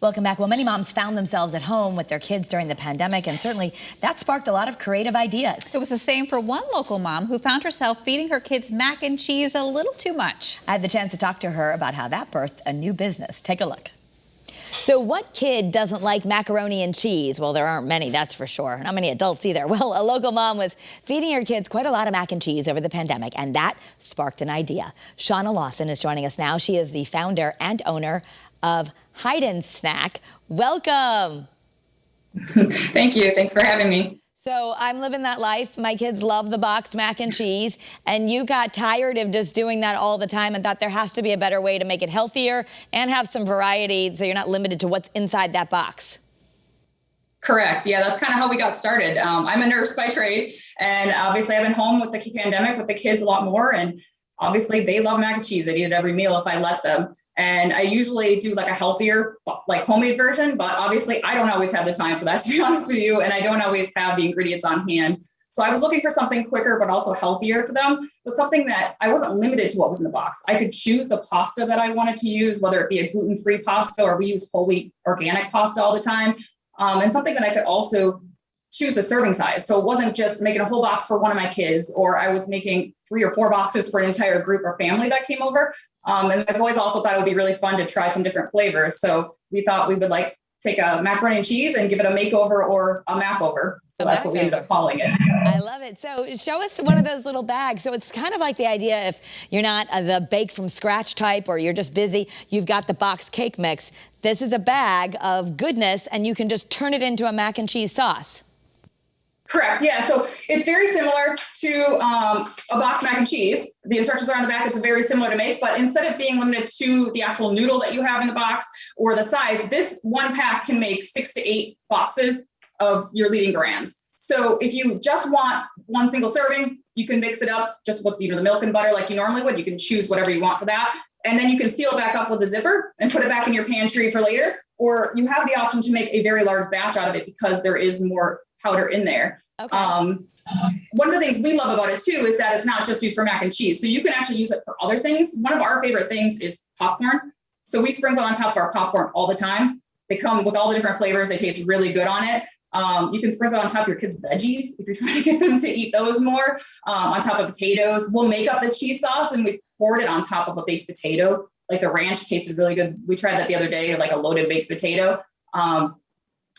Welcome back. Well, many moms found themselves at home with their kids during the pandemic, and certainly that sparked a lot of creative ideas. It was the same for one local mom who found herself feeding her kids mac and cheese a little too much. I had the chance to talk to her about how that birthed a new business. Take a look. So what kid doesn't like macaroni and cheese? Well, there aren't many, that's for sure. Not many adults either. Well, a local mom was feeding her kids quite a lot of mac and cheese over the pandemic, and that sparked an idea. Shauna Lawson is joining us now. She is the founder and owner of Hide and Snack. Welcome. Thank you. Thanks for having me. So I'm living that life. My kids love the boxed mac and cheese, and you got tired of just doing that all the time and thought there has to be a better way to make it healthier and have some variety so you're not limited to what's inside that box. Correct. Yeah, that's kind of how we got started. I'm a nurse by trade, and obviously I've been home with the pandemic with the kids a lot more, and obviously they love mac and cheese. They eat it every meal if I let them. And I usually do like a healthier, like homemade version, but obviously I don't always have the time for that, to be honest with you. And I don't always have the ingredients on hand. So I was looking for something quicker, but also healthier for them, but something that I wasn't limited to what was in the box. I could choose the pasta that I wanted to use, whether it be a gluten-free pasta or we use whole wheat organic pasta all the time. And something that I could also choose the serving size. So it wasn't just making a whole box for one of my kids, or I was making 3 or 4 boxes for an entire group or family that came over. And my boys also thought it would be really fun to try some different flavors. So we thought we would take a macaroni and cheese and give it a makeover or a makeover. So that's what we ended up calling it. I love it. So show us one of those little bags. So it's kind of like the idea if you're not the bake from scratch type or you're just busy, you've got the boxed cake mix. This is a bag of goodness and you can just turn it into a mac and cheese sauce. Correct. Yeah. So it's very similar to a boxed mac and cheese. The instructions are on the back. It's very similar to make, but instead of being limited to the actual noodle that you have in the box or the size, this one pack can make 6 to 8 boxes of your leading brands. So if you just want one single serving, you can mix it up just with the milk and butter like you normally would. You can choose whatever you want for that. And then you can seal it back up with a zipper and put it back in your pantry for later. Or you have the option to make a very large batch out of it because there is more powder in there. Okay. One of the things we love about it too is that it's not just used for mac and cheese. So you can actually use it for other things. One of our favorite things is popcorn. So we sprinkle on top of our popcorn all the time. They come with all the different flavors. They taste really good on it. You can sprinkle on top of your kids' veggies if you're trying to get them to eat those more. On top of potatoes, we'll make up the cheese sauce and we poured it on top of a baked potato. Like the ranch tasted really good. We tried that the other day, like a loaded baked potato.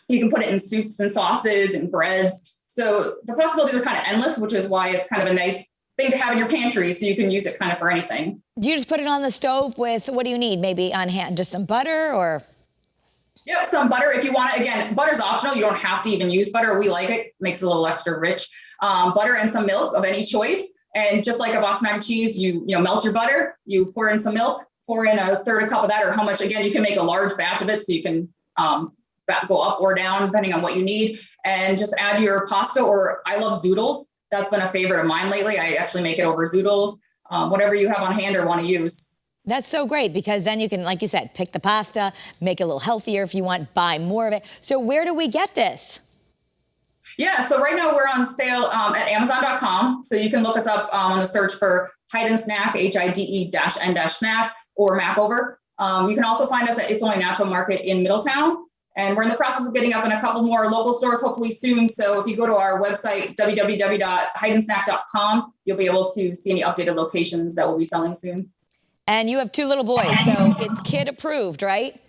You can put it in soups and sauces and breads. So the possibilities are kind of endless, which is why it's kind of a nice thing to have in your pantry. So you can use it kind of for anything. Do you just put it on the stove with, what do you need? Maybe on hand, just some butter or? Yep, some butter if you want it. Again, butter's optional. You don't have to even use butter. We like it. Makes it a little extra rich. Butter and some milk of any choice. And just like a boxed mac and cheese, you melt your butter, you pour in some milk, pour in a third a cup of that or how much. Again, you can make a large batch of it so you can go up or down depending on what you need. And just add your pasta, or I love zoodles. That's been a favorite of mine lately. I actually make it over zoodles, whatever you have on hand or want to use. That's so great because then you can, like you said, pick the pasta, make it a little healthier if you want, buy more of it. So where do we get this? Yeah, so right now we're on sale at Amazon.com. So you can look us up on the search for Hide and Snack, HIDE-N-Snack, or Makeover. You can also find us at It's Only Natural Market in Middletown. And we're in the process of getting up in a couple more local stores, hopefully soon. So if you go to our website, www.hideandsnack.com, you'll be able to see any updated locations that will be selling soon. And you have 2 little boys, so it's kid approved, right?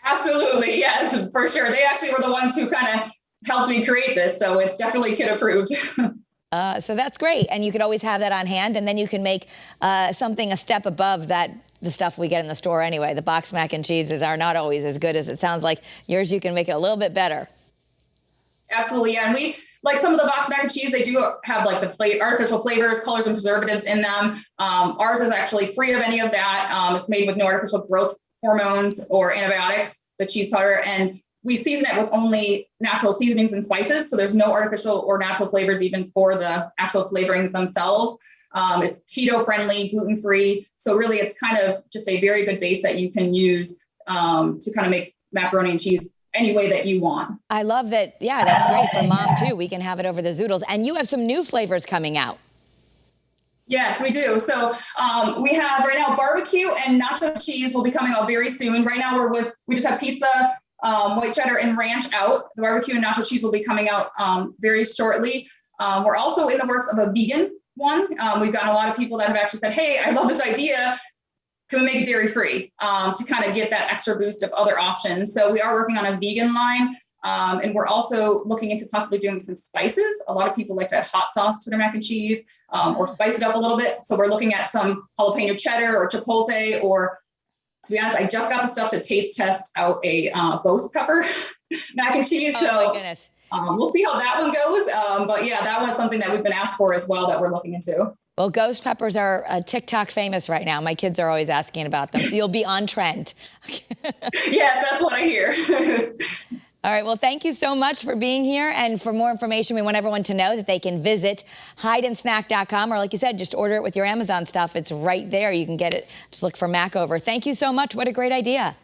Absolutely, yes, for sure. They actually were the ones who kind of helped me create this, so it's definitely kid approved. So that's great, and you could always have that on hand, and then you can make something a step above that, the stuff we get in the store anyway. The boxed mac and cheeses are not always as good as it sounds like. Yours, you can make it a little bit better. Absolutely, yeah, and we, like some of the boxed mac and cheese, they do have like the artificial flavors, colors, and preservatives in them. Ours is actually free of any of that. It's made with no artificial growth hormones or antibiotics, the cheese powder, and we season it with only natural seasonings and spices. So there's no artificial or natural flavors even for the actual flavorings themselves. It's keto friendly, gluten free. So really it's kind of just a very good base that you can use to kind of make macaroni and cheese any way that you want. I love that. Yeah, that's great for mom too. We can have it over the zoodles. And you have some new flavors coming out. Yes, we do. So we have right now barbecue and nacho cheese will be coming out very soon. Right now we just have pizza, white cheddar and ranch out. The barbecue and nacho cheese will be coming out very shortly. We're also in the works of a vegan one. We've gotten a lot of people that have actually said, hey, I love this idea. Can we make it dairy free to kind of get that extra boost of other options? So we are working on a vegan line. And we're also looking into possibly doing some spices. A lot of people like to add hot sauce to their mac and cheese or spice it up a little bit. So we're looking at some jalapeno cheddar or chipotle, or to be honest, I just got the stuff to taste test out a ghost pepper mac and cheese. Oh So my goodness. we'll see how that one goes. But yeah, that was something that we've been asked for as well that we're looking into. Well, ghost peppers are TikTok famous right now. My kids are always asking about them. So you'll be on trend. Yes, that's what I hear. All right. Well, thank you so much for being here. And for more information, we want everyone to know that they can visit hideandsnack.com, or like you said, just order it with your Amazon stuff. It's right there. You can get it. Just look for Mac over. Thank you so much. What a great idea.